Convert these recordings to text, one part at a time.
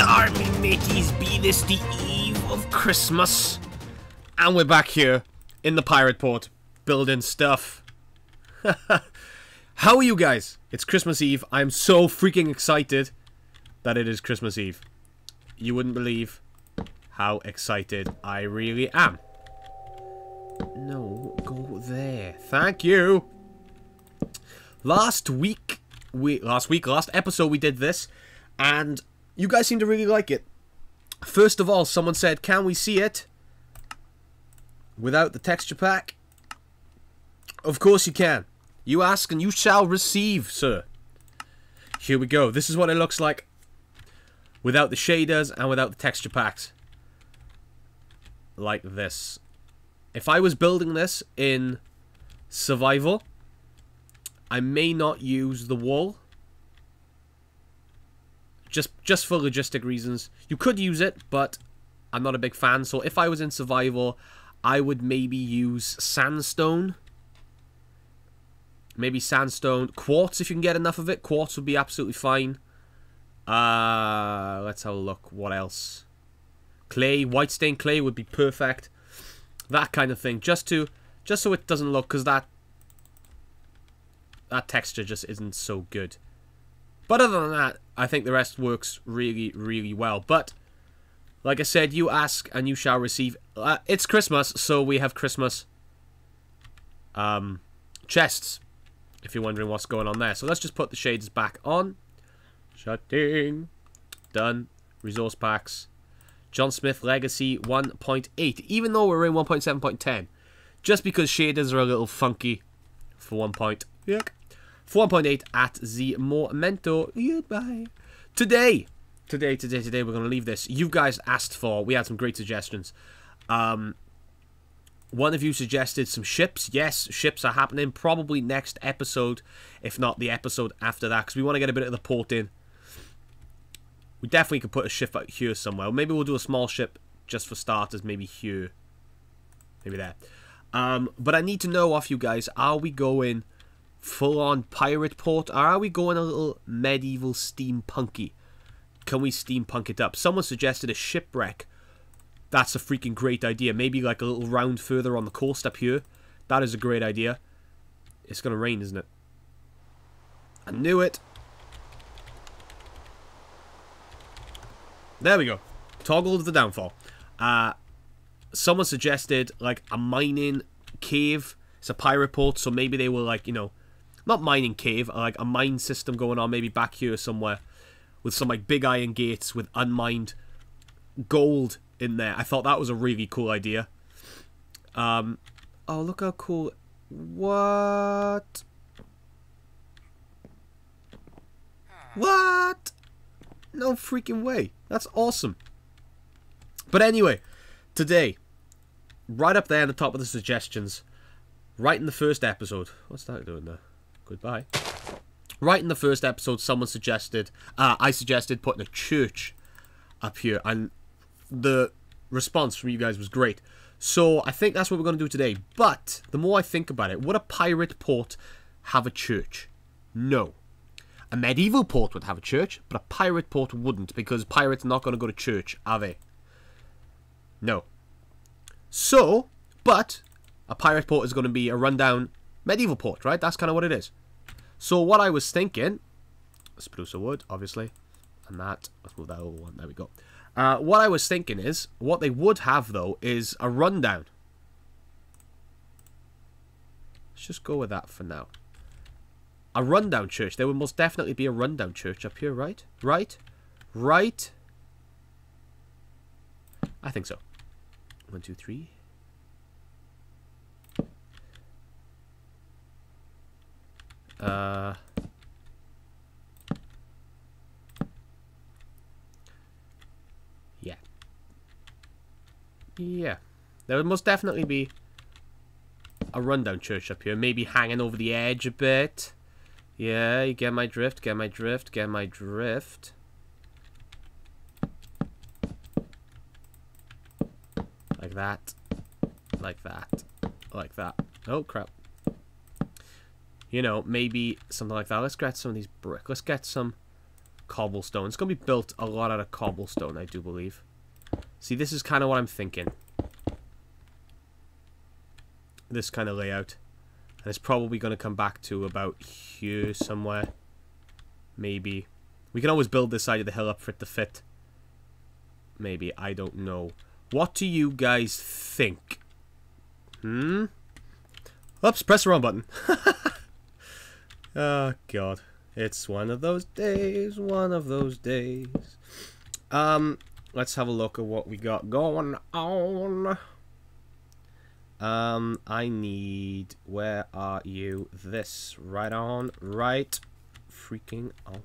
Yarr, me mateys, be this the eve of Christmas. And we're back here in the pirate port, building stuff. How are you guys? It's Christmas Eve. I'm so freaking excited that it is Christmas Eve. You wouldn't believe how excited I really am. No, go there. Thank you. Last episode we did this, and you guys seem to really like it. First of all, someone said, can we see it without the texture pack? Of course you can. You ask and you shall receive, sir. Here we go. This is what it looks like without the shaders and without the texture packs. Like this. If I was building this in survival, I may not use the wall. Just for logistic reasons. You could use it, but I'm not a big fan. So if I was in survival, I would maybe use sandstone. Maybe sandstone. Quartz, if you can get enough of it. Quartz would be absolutely fine. Let's have a look. What else? Clay. White stained clay would be perfect. That kind of thing. Just so it doesn't look, because that texture just isn't so good. But other than that, I think the rest works really, really well. But, like I said, you ask and you shall receive. It's Christmas, so we have Christmas chests, if you're wondering what's going on there. So let's just put the shades back on. Shutting. Done. Resource packs. John Smith Legacy 1.8. Even though we're in 1.7.10. Just because shaders are a little funky for 1.8 at the momento. Goodbye. Today we're going to leave this. You guys asked for. We had some great suggestions. One of you suggested some ships. Yes, ships are happening. Probably next episode, if not the episode after that, because we want to get a bit of the port in. We definitely could put a ship out here somewhere. Maybe we'll do a small ship just for starters. Maybe here. Maybe there. But I need to know off you guys, are we going full-on pirate port, or are we going a little medieval steampunky? Can we steampunk it up? Someone suggested a shipwreck. That's a freaking great idea. Maybe like a little round further on the coast up here. That is a great idea. It's going to rain, isn't it? I knew it. There we go. Toggle of the downfall. Someone suggested like a mining cave. It's a pirate port, so maybe they were like, you know, not mining cave, like a mine system going on maybe back here somewhere with some like big iron gates with unmined gold in there. I thought that was a really cool idea. Oh, look how cool. What? What? No freaking way. That's awesome. But anyway, today, right up there at the top of the suggestions, right in the first episode. What's that doing there? Goodbye. Right in the first episode, someone suggested, I suggested putting a church up here, and the response from you guys was great. So I think that's what we're going to do today. But the more I think about it, would a pirate port have a church? No. A medieval port would have a church, but a pirate port wouldn't, because pirates are not going to go to church, are they? No. So, but a pirate port is going to be a rundown medieval port, right? That's kind of what it is. So what I was thinking, spruce of wood, obviously, and that, let's move that over one, there we go. What I was thinking is, what they would have, though, is a rundown. Let's just go with that for now. A rundown church. There would most definitely be a rundown church up here, right? Right? Right? I think so. 1, 2, 3. Yeah. Yeah. There would most definitely be a rundown church up here. Maybe hanging over the edge a bit. Yeah, you get my drift, get my drift, get my drift. Like that. Like that. Like that. Oh, crap. You know, maybe something like that. Let's get some of these brick. Let's get some cobblestone. It's going to be built a lot out of cobblestone, I do believe. See, this is kind of what I'm thinking. This kind of layout. And it's probably going to come back to about here somewhere. Maybe. We can always build this side of the hill up for it to fit. Maybe. I don't know. What do you guys think? Oops, press the wrong button. Oh, God. It's one of those days, one of those days. Let's have a look at what we got going on. I need... Where are you? This. Right on. Right freaking on.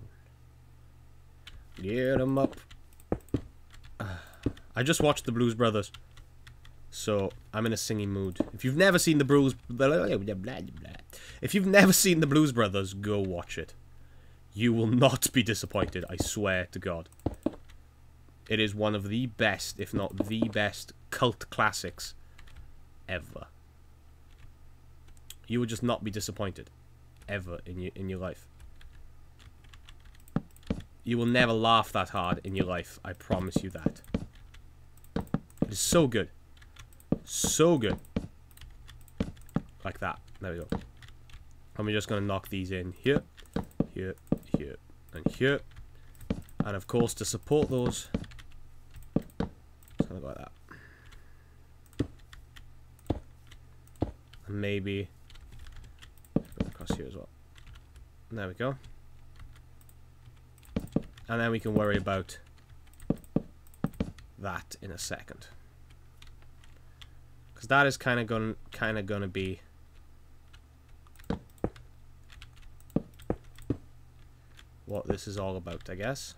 Get 'em up. I just watched the Blues Brothers. So, I'm in a singing mood. If you've never seen the Blues... If you've never seen the Blues Brothers, go watch it. You will not be disappointed, I swear to God. It is one of the best, if not the best, cult classics ever. You will just not be disappointed. Ever in your life. You will never laugh that hard in your life. I promise you that. It is so good. So good. Like that. There we go. And we're just going to knock these in here, here, here, and here. And of course, to support those, it's going to go like that. And maybe across here as well. There we go. And then we can worry about that in a second. Because that is kind of going to be what this is all about, I guess.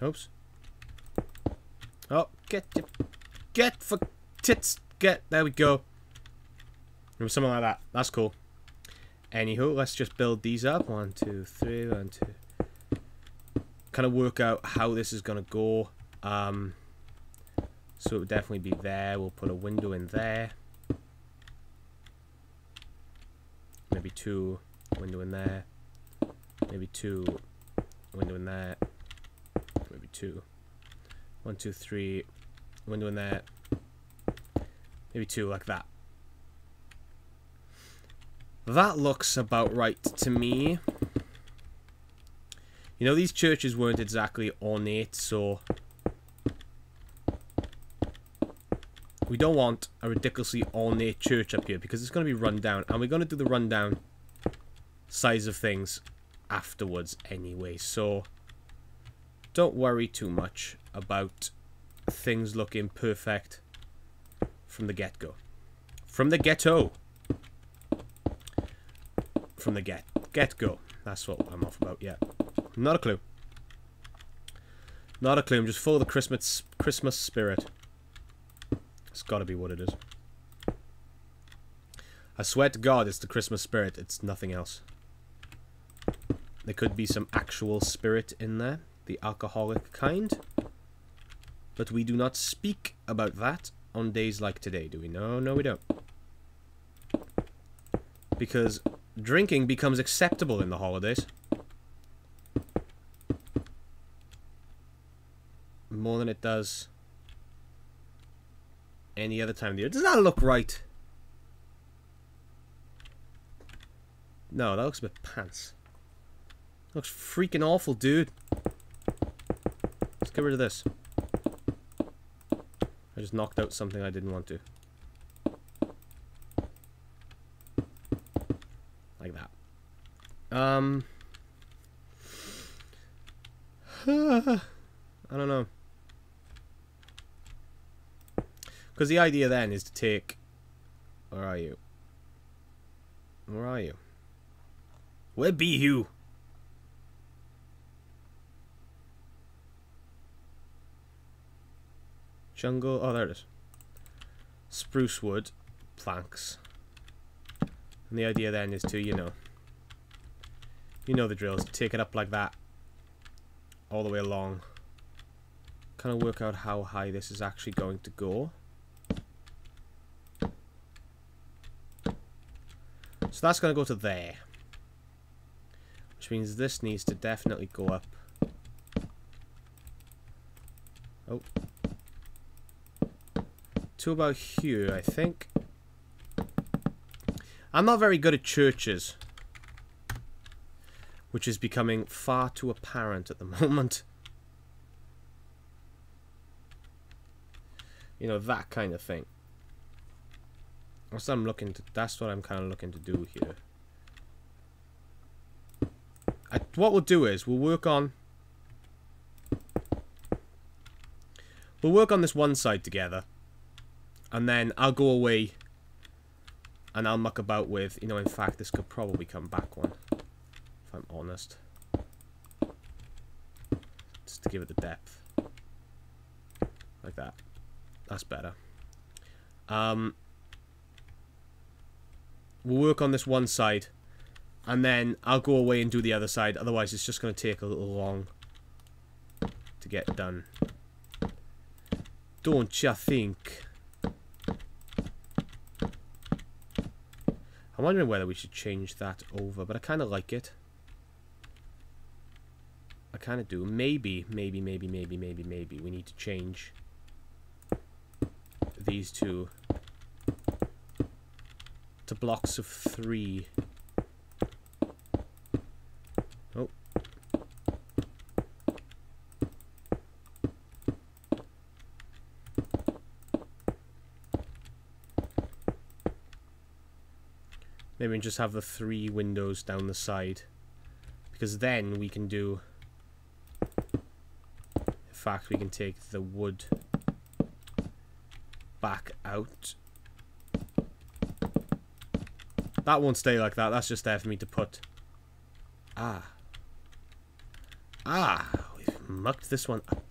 Oops. Oh, get for tits, get, there we go. Or something like that. That's cool. Anywho, let's just build these up. 1, 2, 3, 1, 2. Kind of work out how this is going to go. So it would definitely be there. We'll put a window in there. Maybe 2, window in there. Maybe 2, window in there. Maybe 2. 1, 2, 3, window in there. Maybe 2, like that. That looks about right to me. You know, these churches weren't exactly ornate, so we don't want a ridiculously ornate church up here because it's going to be run down, and we're going to do the rundown size of things afterwards anyway, so don't worry too much about things looking perfect from the get-go. From the ghetto. From the get-go. That's what I'm off about, yeah. Not a clue. Not a clue. I'm just full of the Christmas spirit. It's gotta be what it is. I swear to God, it's the Christmas spirit. It's nothing else. There could be some actual spirit in there. The alcoholic kind. But we do not speak about that on days like today, do we? No, no we don't. Because drinking becomes acceptable in the holidays. More than it does any other time of the year. Does that look right? No, that looks a bit pants. Looks freaking awful, dude. Let's get rid of this. I just knocked out something I didn't want to. Like that. I don't know. Because the idea then is to take... Where are you? Where are you? Where be you? Jungle... Oh, there it is. Spruce wood. Planks. And the idea then is to, you know... You know the drill. Is to take it up like that. All the way along. Kind of work out how high this is actually going to go. So that's going to go to there. Which means this needs to definitely go up. Oh. To about here, I think. I'm not very good at churches, which is becoming far too apparent at the moment. You know, that kind of thing. That's what I'm looking to. That's what I'm kind of looking to do here. What we'll do is we'll work on this one side together, and then I'll go away and I'll muck about with, you know, in fact this could probably come back one, if I'm honest, just to give it the depth like that. That's better. We'll work on this one side, and then I'll go away and do the other side. Otherwise, it's just going to take a little long to get done. Don't ya think? I'm wondering whether we should change that over, but I kind of like it. I kind of do. Maybe we need to change these two to blocks of 3. Oh. Maybe we just have the 3 windows down the side, because then we can do, in fact, we can take the wood back out. That won't stay like that. That's just there for me to put. We've mucked this one up.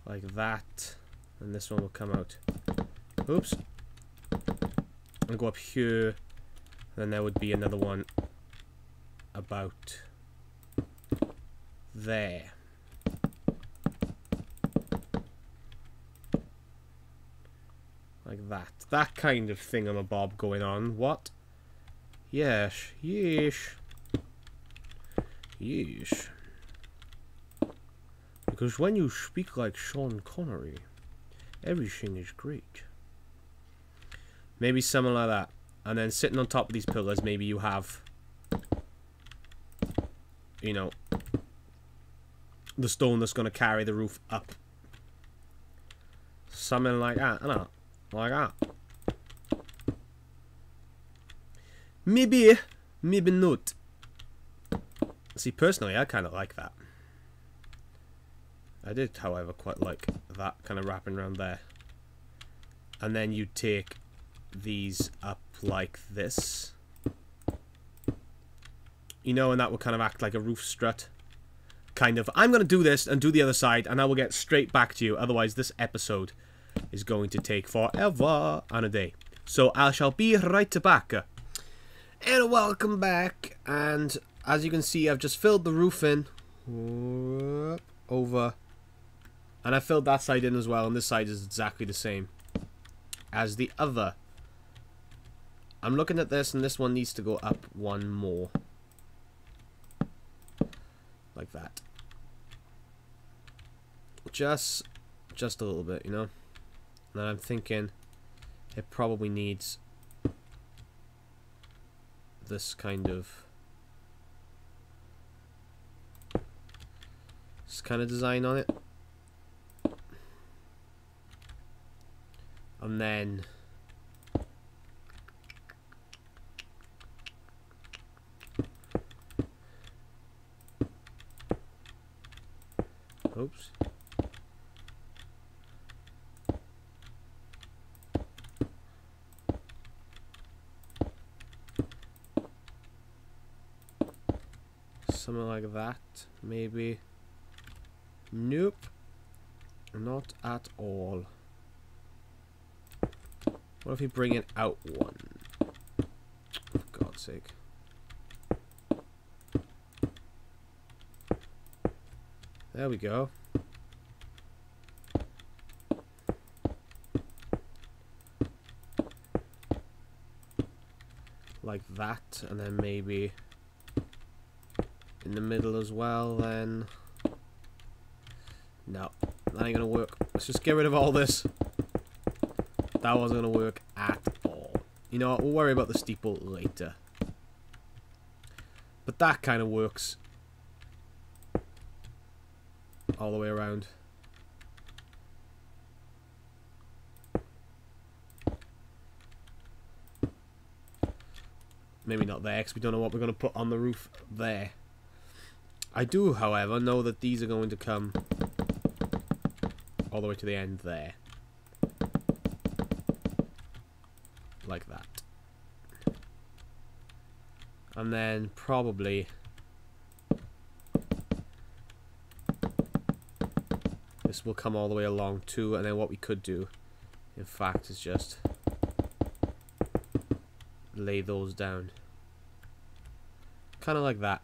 Like that. And this one will come out. Oops. I'll go up here. And then there would be another one about there. Like that. That kind of thingamabob going on. What? Yes. Yes. Yes. Because when you speak like Sean Connery, everything is great. Maybe something like that. And then sitting on top of these pillars, maybe you have, you know, the stone that's going to carry the roof up. Something like that, I know. Like that. Maybe not. See, personally, I kind of like that. I did, however, quite like that kind of wrapping around there. And then you take these up like this. You know, and that would kind of act like a roof strut. Kind of. I'm going to do this and do the other side, and I will get straight back to you. Otherwise, this episode is going to take forever and a day. So I shall be right back. And welcome back. And as you can see, I've just filled the roof in. Over. And I filled that side in as well. And this side is exactly the same as the other. I'm looking at this, and this one needs to go up one more. Like that. Just a little bit, you know. And I'm thinking it probably needs this kind of design on it. And then oops. Something like that, maybe. Nope. Not at all. What if we bring it out one? For God's sake. There we go. like that, and then maybe in the middle as well. Then no, that ain't gonna work. Let's just get rid of all this. That wasn't gonna work at all. You know what, we'll worry about the steeple later. But that kind of works all the way around. Maybe not there, because we don't know what we're going to put on the roof there. I do, however, know that these are going to come all the way to the end there. Like that. And then probably this will come all the way along too, and then what we could do, in fact, is just lay those down. Kind of like that.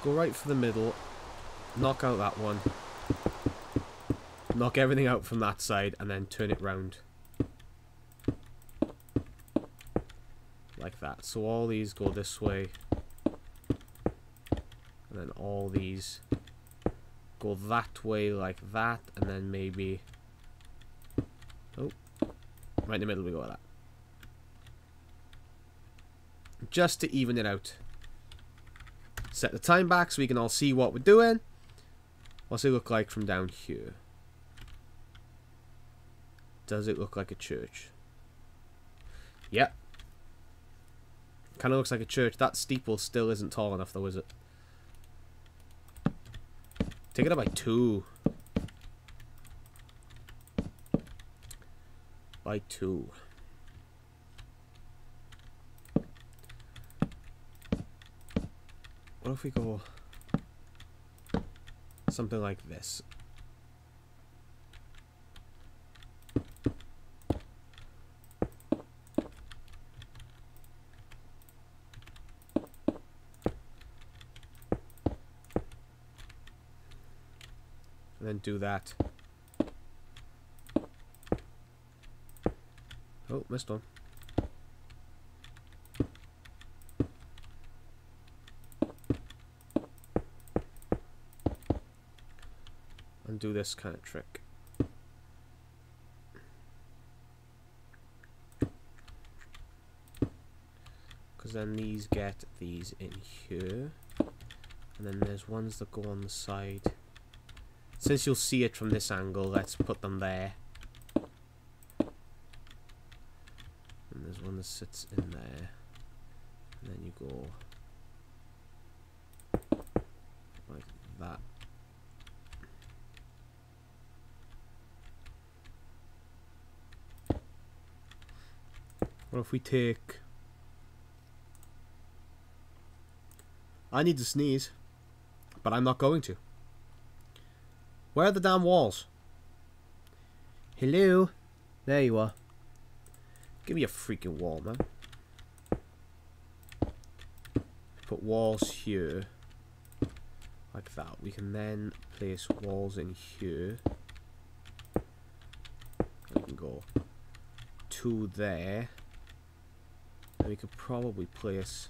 Go right for the middle, knock out that one, knock everything out from that side, and then turn it round. Like that. So all these go this way, and then all these go that way like that, and then maybe, oh, right in the middle we go like that. Just to even it out. Set the time back so we can all see what we're doing. What's it look like from down here? Does it look like a church? Yep. Kind of looks like a church. That steeple still isn't tall enough though, is it? Take it up by 2. By 2. What if we go something like this? And then do that. Oh, missed one. And do this kind of trick. Because then these get these in here. And then there's ones that go on the side. Since you'll see it from this angle, let's put them there. And there's one that sits in there. And then you go like that. What if we take... I need to sneeze, but I'm not going to. Where are the damn walls? Hello? There you are. Give me a freaking wall, man. Put walls here. Like that. We can then place walls in here. We can go 2 there. And we could probably place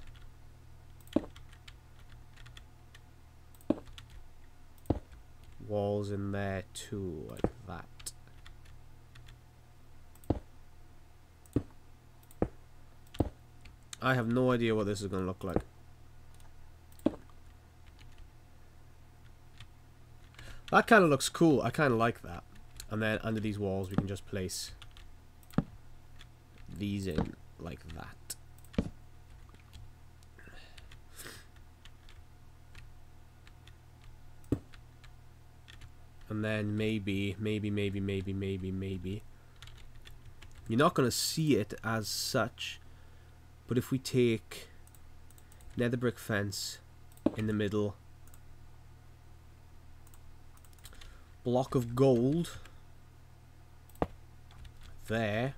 walls in there too, like that. I have no idea what this is going to look like. That kind of looks cool. I kind of like that. And then under these walls we can just place these in like that. And then maybe, you're not going to see it as such, but if we take nether brick fence in the middle, block of gold there,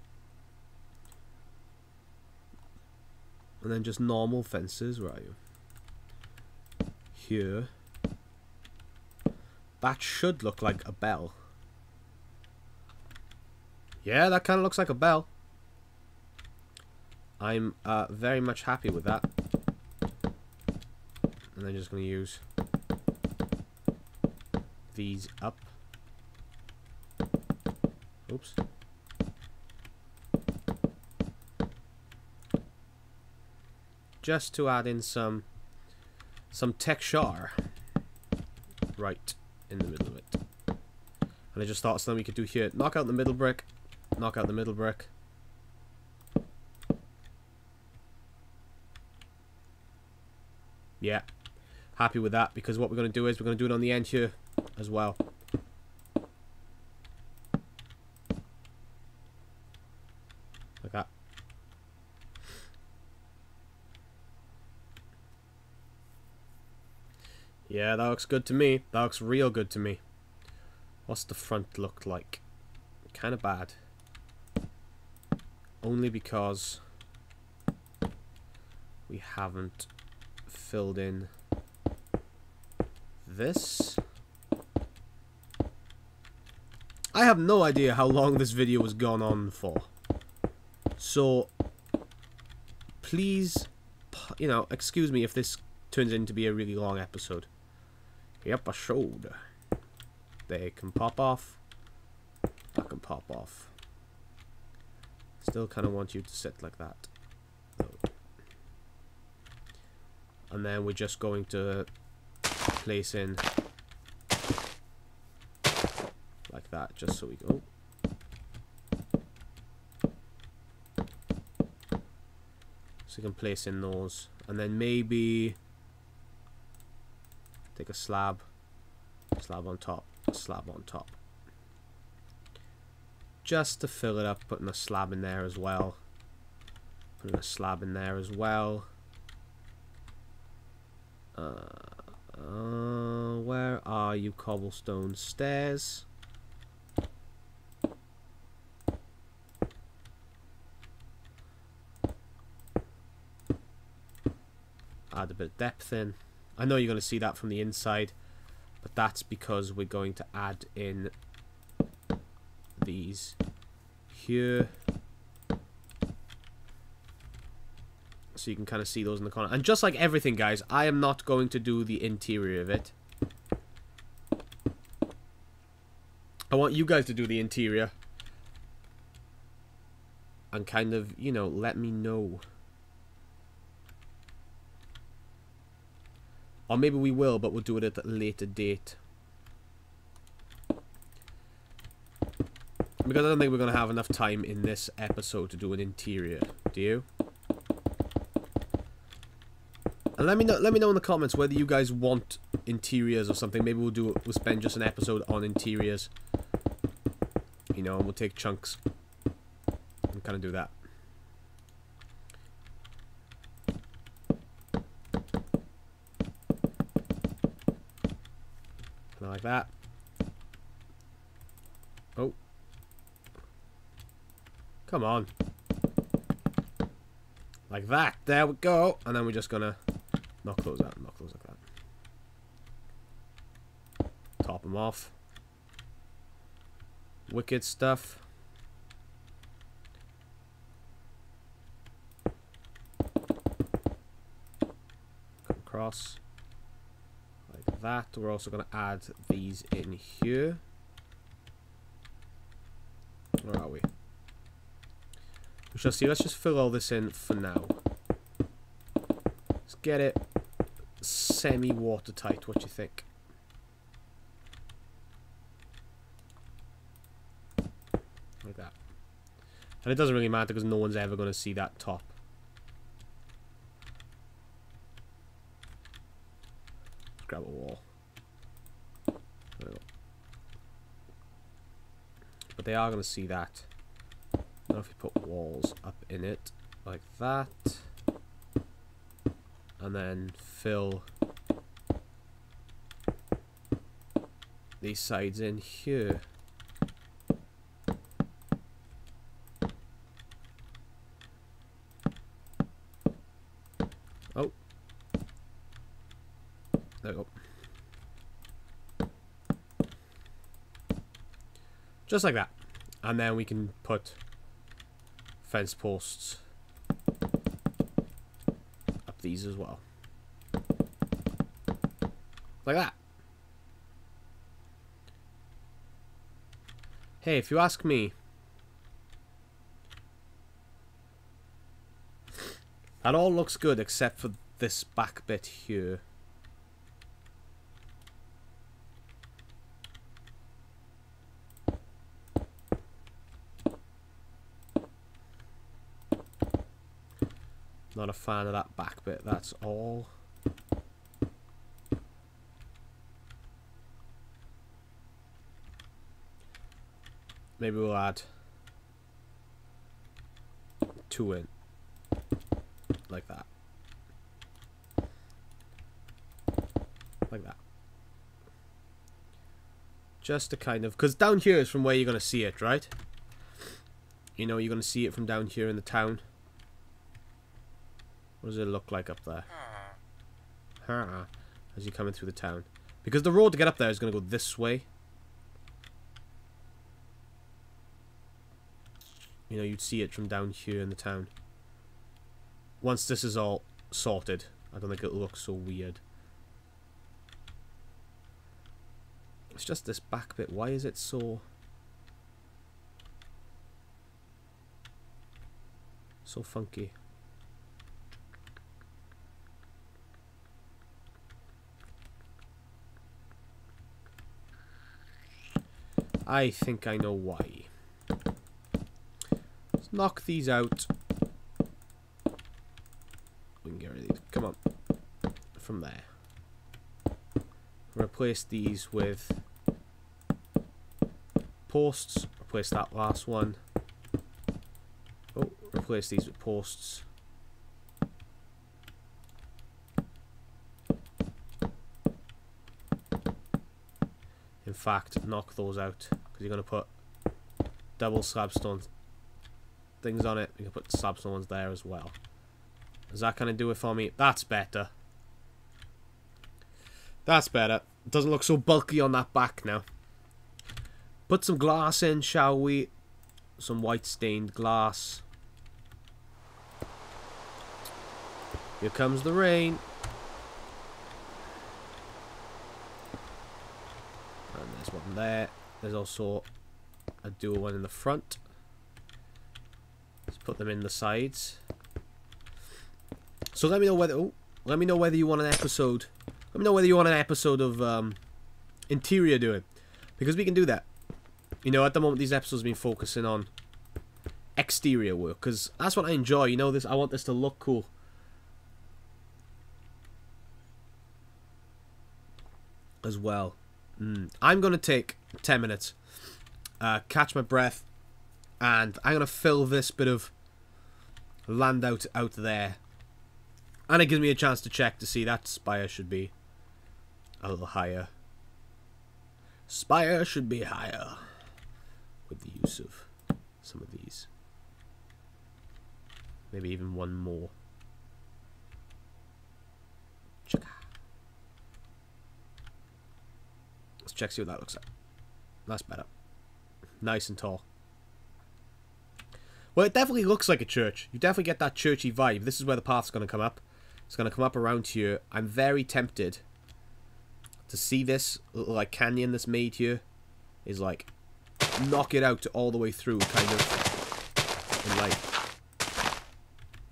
and then just normal fences, where are you? here. That should look like a bell. Yeah, that kind of looks like a bell. I'm very much happy with that. And I'm just going to use these up. Oops. Just to add in some texture right in the middle of it. And I just thought something we could do here. Knock out the middle brick. Knock out the middle brick. Yeah. Happy with that, because what we're going to do is we're going to do it on the end here as well. Like that. Yeah, that looks good to me. That looks real good to me. What's the front look like? Kind of bad. Only because we haven't filled in this. I have no idea how long this video has gone on for. So, please, you know, excuse me if this turns into be a really long episode. Episode. They can pop off. That can pop off. Still kind of want you to sit like that. And then we're just going to place in like that, just so we go. So you can place in those, and then maybe take a slab on top, slab on top, just to fill it up. Putting a slab in there as well. Putting a slab in there as well. Where are you, cobblestone stairs? Add a bit of depth in. I know you're going to see that from the inside, but that's because we're going to add in these here. So you can kind of see those in the corner. And just like everything, guys, I am not going to do the interior of it. I want you guys to do the interior. And kind of, you know, let me know. Or maybe we will, but we'll do it at a later date. Because I don't think we're going to have enough time in this episode to do an interior. Do you? And let me know in the comments whether you guys want interiors or something. Maybe we'll spend just an episode on interiors. You know, and we'll take chunks and kind of do that. Like that. Oh. Come on. Like that. There we go. And then we're just gonna knock those out. Knock those like that. Top them off. Wicked stuff. Come across. Like that. We're also going to add these in here. Where are we? We shall see. Let's just fill all this in for now. Let's get it semi-watertight. What do you think? Like that. And it doesn't really matter because no one's ever going to see that top. Let's grab a wall. There we go. But they are going to see that. Now if you put walls up in it like that, and then fill these sides in here. Oh, There we go. Just like that. And then we can put fence posts up these as well. Like that. Hey, if you ask me, that all looks good except for this back bit here. Not a fan of that back bit, that's all. Maybe we'll add 2 in. Like that. Like that. Just to kind of... because down here is from where you're going to see it, right? You know, you're going to see it from down here in the town. What does it look like up there? As you're coming through the town. Because the road to get up there is going to go this way. You know, you'd see it from down here in the town. Once this is all sorted, I don't think it'll look so weird. It's just this back bit. Why is it so funky? I think I know why. Let's knock these out. We can get rid of these. Come on. From there. Replace these with posts. Replace that last one. Oh, replace these with posts. In fact, knock those out, because you're going to put double slabstone things on it. You can put slabstone ones there as well. Is that going to do it for me? That's better. That's better. It doesn't look so bulky on that back now. Put some glass in, shall we? Some white stained glass. Here comes the rain. And there's one there. There's also a dual one in the front. Let's put them in the sides. So let me know whether you want an episode. Let me know whether you want an episode of interior doing, because we can do that. You know, at the moment these episodes have been focusing on exterior work, because that's what I enjoy. You know, this, I want this to look cool. As well. I'm going to take 10 minutes, catch my breath, and I'm going to fill this bit of land out there. And it gives me a chance to check to see that spire should be a little higher. Spire should be higher with the use of some of these. Maybe even one more. Let's check, see what that looks like. That's better. Nice and tall. Well, it definitely looks like a church. You definitely get that churchy vibe. This is where the path's going to come up. It's going to come up around here. I'm very tempted to see this little like canyon that's made here. Is like knock it out all the way through, kind of in like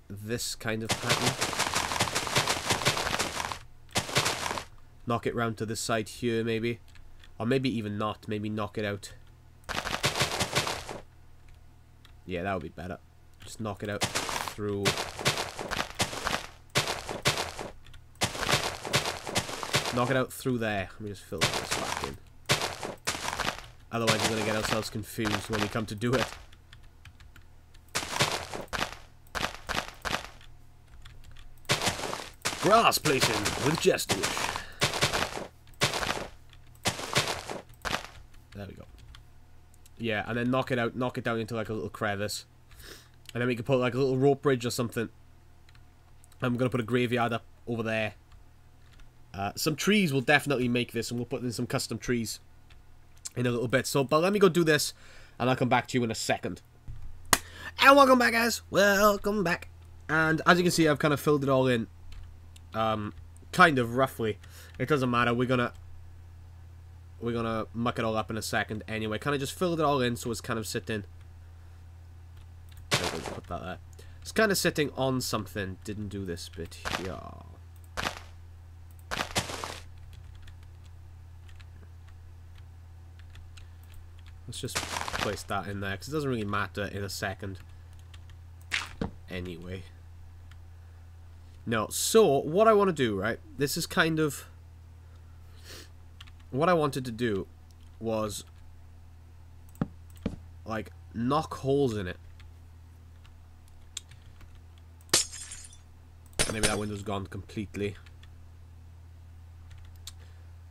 this kind of pattern. Knock it round to this side here, maybe. Or maybe even not. Maybe knock it out. Yeah, that would be better. Just knock it out through. Knock it out through there. Let me just fill this back in. Otherwise we're going to get ourselves confused when we come to do it. Grass placing with JesterWish. There we go. Yeah, and then knock it out, knock it down into like a little crevice. And then we can put like a little rope bridge or something. I'm going to put a graveyard up over there. Some trees will definitely make this, and we'll put in some custom trees in a little bit. So, but let me go do this, and I'll come back to you in a second. And welcome back, guys. Welcome back. And as you can see, I've kind of filled it all in, kind of roughly. It doesn't matter. We're gonna muck it all up in a second anyway. Kind of just filled it all in, so it's kind of sitting. Put that there. It's kind of sitting on something. Didn't do this bit here. Let's just place that in there, because it doesn't really matter in a second. Anyway. No, so, what I want to do, right? This is kind of... What I wanted to do was, like, knock holes in it. Maybe that window's gone completely.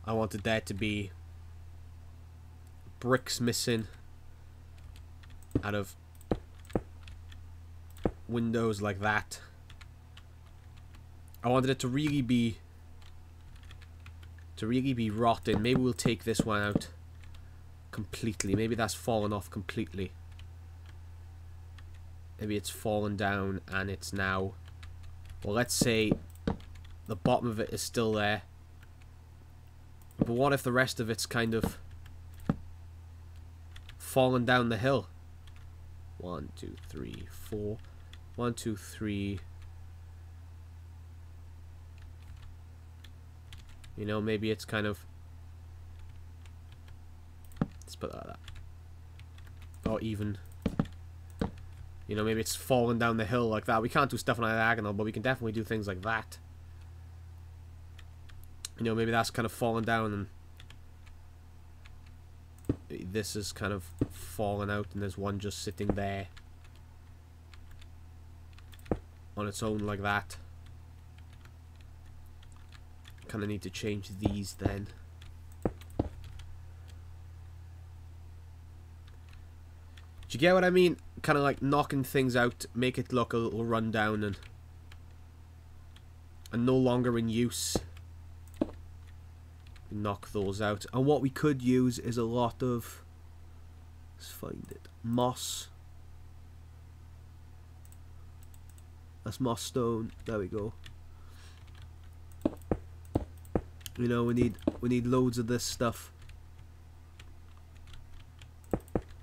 I wanted there to be bricks missing out of windows like that. I wanted it to really be rotten. Maybe we'll take this one out completely. Maybe that's fallen off completely. Maybe it's fallen down and it's now, well, let's say the bottom of it is still there. But what if the rest of it's kind of fallen down the hill? 1, 2, 3, 4. 1, 2, 3. You know, maybe it's kind of... Let's put that like that. Or even... You know, maybe it's fallen down the hill like that. We can't do stuff on a diagonal, but we can definitely do things like that. You know, maybe that's kind of fallen down and this is kind of fallen out and there's one just sitting there on its own like that. Kind of need to change these then. Do you get what I mean? Kind of like knocking things out, make it look a little run down and no longer in use. Knock those out. And what we could use is a lot of, let's find it, moss. That's moss stone. There we go. You know, we need loads of this stuff.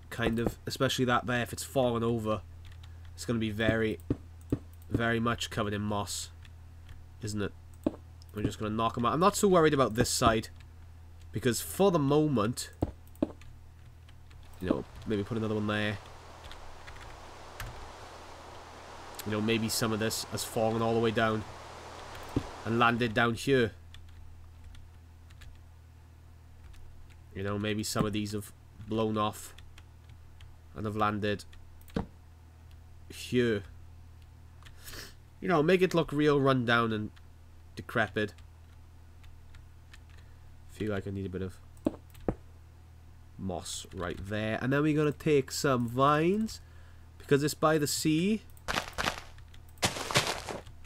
Kind of, especially that there, if it's fallen over, it's going to be very, very much covered in moss, isn't it? We're just going to knock them out. I'm not so worried about this side, because for the moment, you know, maybe put another one there. You know, maybe some of this has fallen all the way down and landed down here. You know, maybe some of these have blown off and have landed here. You know, make it look real run down and decrepit. Feel like I need a bit of moss right there. And then we're going to take some vines, because it's by the sea.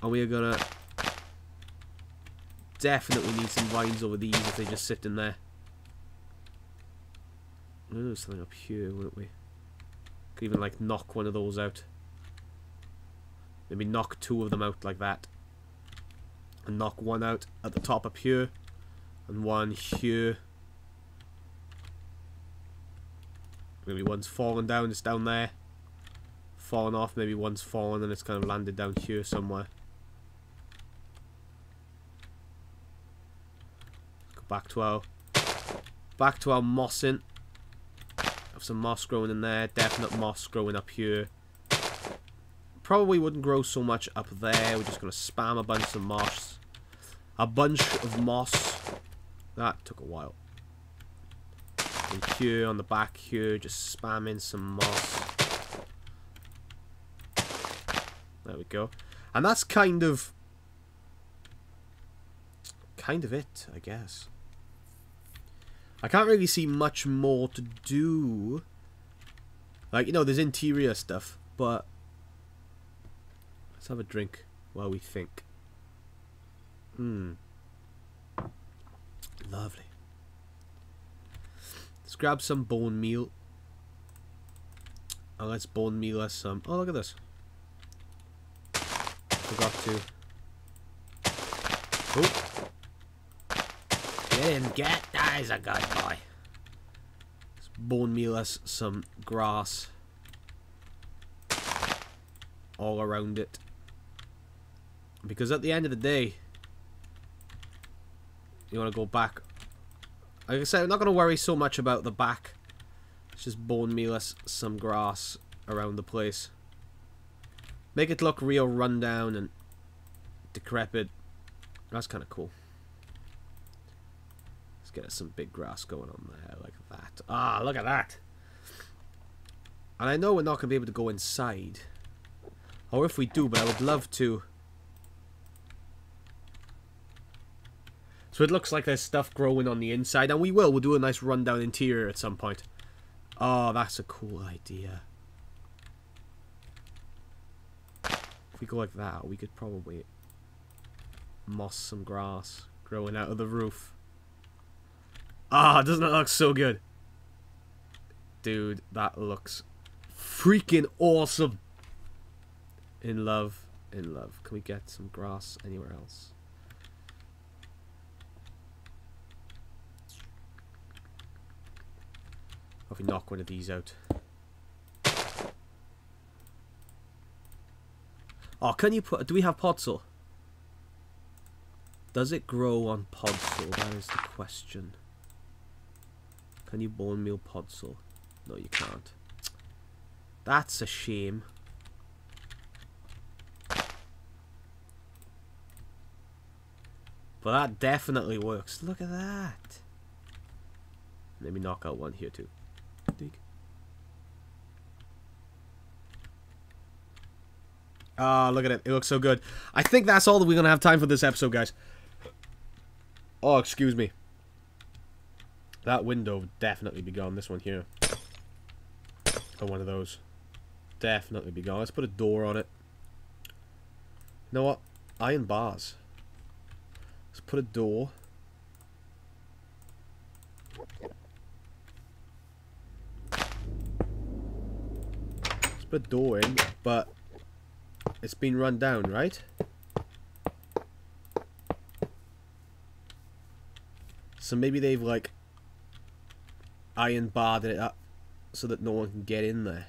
And we're going to definitely need some vines over these if they just sit in there. There's something up here, wouldn't we? Could even like knock one of those out. Maybe knock two of them out like that. And knock one out at the top up here. And one here. Maybe one's fallen down, it's down there. Fallen off, maybe one's fallen and it's kind of landed down here somewhere. Go back to our mossing. Have some moss growing in there. Definite moss growing up here. Probably wouldn't grow so much up there. We're just going to spam a bunch of moss. A bunch of moss. That took a while. And here on the back here, just spamming some moss. There we go. And that's kind of it, I guess. I can't really see much more to do. Like, you know, there's interior stuff, but let's have a drink while we think. Lovely. Let's grab some bone meal. And let's bone meal us some... Oh, look at this. Forgot to... Oh. Get in, get. There's a good boy. Let's bone meal us some grass. All around it. Because at the end of the day, you want to go back. Like I said, I'm not going to worry so much about the back. Let's just bone meal us some grass around the place. Make it look real rundown and decrepit. That's kind of cool. Let's get us some big grass going on there like that. Ah, look at that. And I know we're not going to be able to go inside. Or if we do, but I would love to. So it looks like there's stuff growing on the inside, and we will. We'll do a nice rundown interior at some point. Oh, that's a cool idea. If we go like that, we could probably moss some grass growing out of the roof. Ah, doesn't that look so good? Dude, that looks freaking awesome. In love, in love. Can we get some grass anywhere else? If we knock one of these out. Oh, can you put... Do we have podzol? Does it grow on podzol? That is the question. Can you bone meal podzol? No, you can't. That's a shame. But that definitely works. Look at that. Maybe knock out one here too. Ah, look at it. It looks so good. I think that's all that we're going to have time for this episode, guys. Oh, excuse me. That window would definitely be gone. This one here. Or one of those. Definitely be gone. Let's put a door on it. You know what? Iron bars. Let's put a door. Let's put a door in, but it's been run down, right? So maybe they've like iron barred it up so that no one can get in there.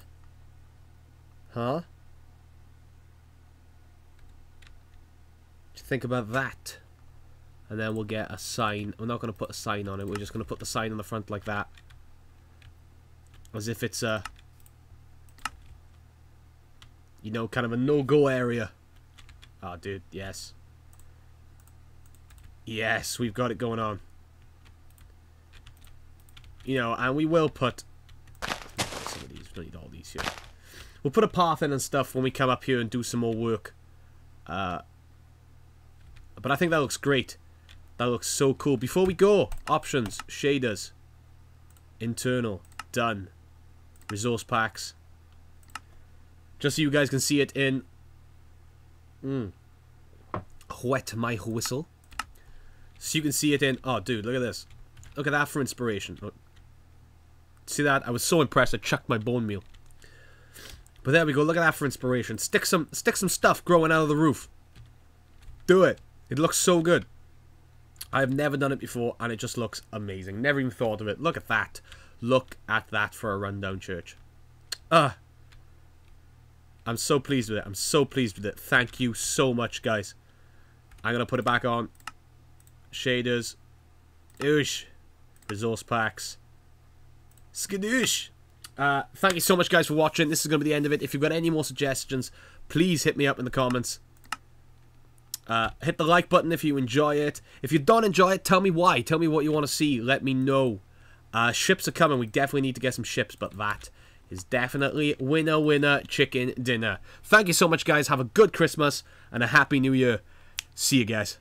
Huh? What do you think about that? And then we'll get a sign. We're not going to put a sign on it. We're just going to put the sign on the front like that. As if it's a... You know, kind of a no-go area. Oh, dude, yes. Yes, we've got it going on. You know, and we will put... Some of these, we don't need all these here. We'll put a path in and stuff when we come up here and do some more work. But I think that looks great. That looks so cool. Before we go, options, shaders, internal, done. Resource packs. Just so you guys can see it in... Wet my whistle. So you can see it in... Oh, dude, look at this. Look at that for inspiration. Oh. See that? I was so impressed I chucked my bone meal. But there we go. Look at that for inspiration. Stick some stuff growing out of the roof. Do it. It looks so good. I've never done it before, and it just looks amazing. Never even thought of it. Look at that. Look at that for a rundown church. I'm so pleased with it. I'm so pleased with it. Thank you so much, guys. I'm going to put it back on. Shaders. Oosh. Resource packs. Skadoosh. Thank you so much, guys, for watching. This is going to be the end of it. If you've got any more suggestions, please hit me up in the comments. Hit the like button if you enjoy it. If you don't enjoy it, tell me why. Tell me what you want to see. Let me know. Ships are coming. We definitely need to get some ships, but that is definitely winner, winner, chicken dinner. Thank you so much, guys. Have a good Christmas and a happy New Year. See you guys.